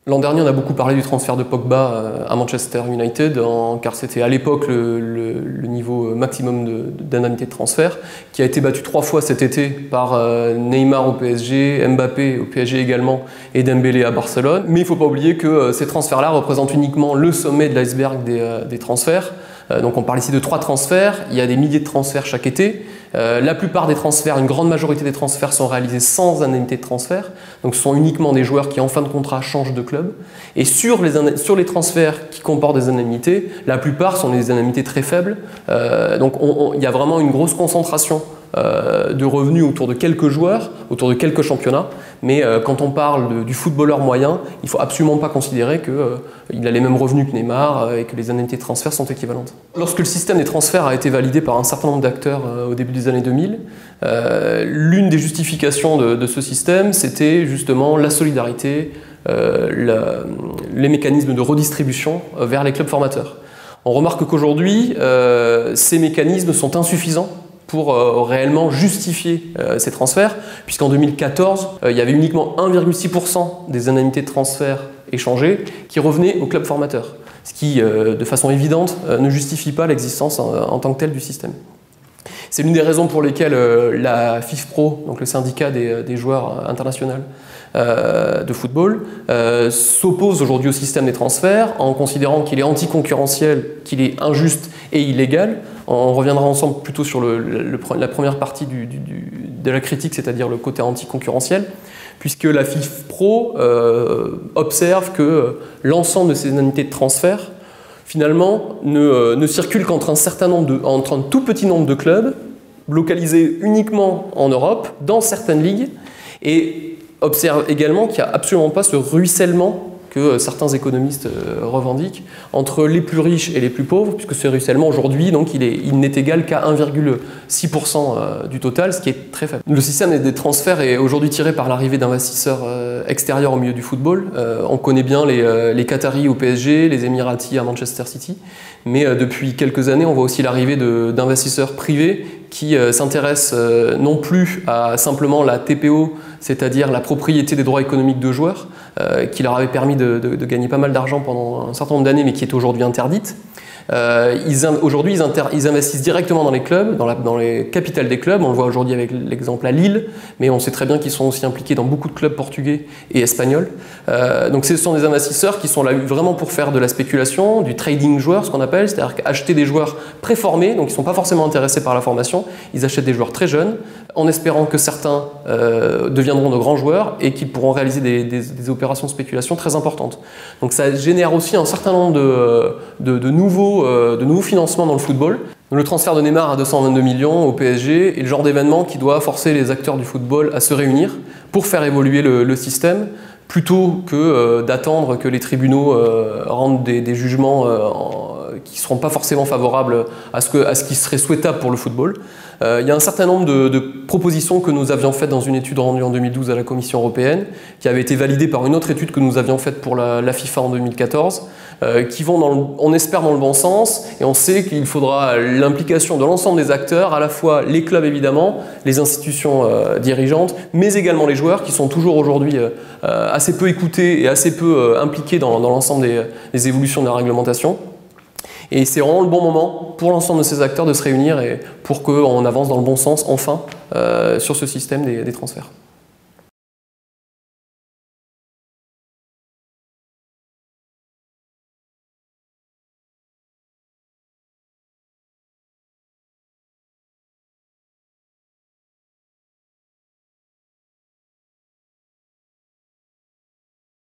L'an dernier, on a beaucoup parlé du transfert de Pogba à Manchester United, car c'était à l'époque le niveau maximum d'indemnité de transfert, qui a été battu 3 fois cet été par Neymar au PSG, Mbappé au PSG également, et Dembélé à Barcelone. Mais il ne faut pas oublier que ces transferts-là représentent uniquement le sommet de l'iceberg des transferts. Donc on parle ici de 3 transferts, il y a des milliers de transferts chaque été. La plupart des transferts, une grande majorité des transferts sont réalisés sans indemnité de transfert. Donc ce sont uniquement des joueurs qui en fin de contrat changent de club. Et sur les transferts qui comportent des indemnités, la plupart sont des indemnités très faibles. Donc il y a vraiment une grosse concentration de revenus autour de quelques joueurs, autour de quelques championnats. Mais quand on parle du footballeur moyen, il ne faut absolument pas considérer qu'il a les mêmes revenus que Neymar et que les indemnités de transfert sont équivalentes. Lorsque le système des transferts a été validé par un certain nombre d'acteurs au début des années 2000, l'une des justifications de ce système, c'était justement la solidarité, les mécanismes de redistribution vers les clubs formateurs. On remarque qu'aujourd'hui, ces mécanismes sont insuffisants pour réellement justifier ces transferts, puisqu'en 2014, il y avait uniquement 1,6% des indemnités de transfert échangées qui revenaient aux clubs formateurs, ce qui, de façon évidente, ne justifie pas l'existence en tant que telle du système. C'est l'une des raisons pour lesquelles la FIFPro, donc le syndicat des joueurs internationaux de football, s'oppose aujourd'hui au système des transferts en considérant qu'il est anticoncurrentiel, qu'il est injuste et illégal. On reviendra ensemble plutôt sur la première partie de la critique, c'est-à-dire le côté anticoncurrentiel, puisque la FIFPro observe que l'ensemble de ces indemnités de transfert finalement ne circulent qu'entre un tout petit nombre de clubs, localisés uniquement en Europe, dans certaines ligues, et observe également qu'il n'y a absolument pas ce ruissellement que certains économistes revendiquent entre les plus riches et les plus pauvres, puisque ce ruissellement aujourd'hui, donc, il n'est égal qu'à 1,6% du total, ce qui est très faible. Le système des transferts est aujourd'hui tiré par l'arrivée d'investisseurs extérieurs au milieu du football. On connaît bien les Qataris au PSG, les Émiratis à Manchester City, mais depuis quelques années, on voit aussi l'arrivée d'investisseurs privés qui s'intéressent non plus à simplement la TPO, c'est-à-dire la propriété des droits économiques de joueurs, qui leur avait permis de gagner pas mal d'argent pendant un certain nombre d'années, mais qui est aujourd'hui interdite. Aujourd'hui, ils investissent directement dans les clubs, dans les capitales des clubs. On le voit aujourd'hui avec l'exemple à Lille, mais on sait très bien qu'ils sont aussi impliqués dans beaucoup de clubs portugais et espagnols. Donc ce sont des investisseurs qui sont là vraiment pour faire de la spéculation, du trading joueur, ce qu'on appelle, c'est-à-dire acheter des joueurs préformés, donc ils ne sont pas forcément intéressés par la formation, ils achètent des joueurs très jeunes, en espérant que certains deviendront de grands joueurs et qu'ils pourront réaliser des opérations de spéculation très importantes. Donc ça génère aussi un certain nombre de nouveaux financements dans le football. Le transfert de Neymar à 222 millions au PSG est le genre d'événement qui doit forcer les acteurs du football à se réunir pour faire évoluer le système, plutôt que d'attendre que les tribunaux rendent des jugements qui ne seront pas forcément favorables à ce qui serait souhaitable pour le football. Il y a un certain nombre de propositions que nous avions faites dans une étude rendue en 2012 à la Commission européenne, qui avait été validée par une autre étude que nous avions faite pour la FIFA en 2014, qui vont, on espère, dans le bon sens, et on sait qu'il faudra l'implication de l'ensemble des acteurs, à la fois les clubs évidemment, les institutions dirigeantes, mais également les joueurs qui sont toujours aujourd'hui assez peu écoutés et assez peu impliqués dans l'ensemble des évolutions de la réglementation. Et c'est vraiment le bon moment pour l'ensemble de ces acteurs de se réunir et pour qu'on avance dans le bon sens, enfin, sur ce système des transferts.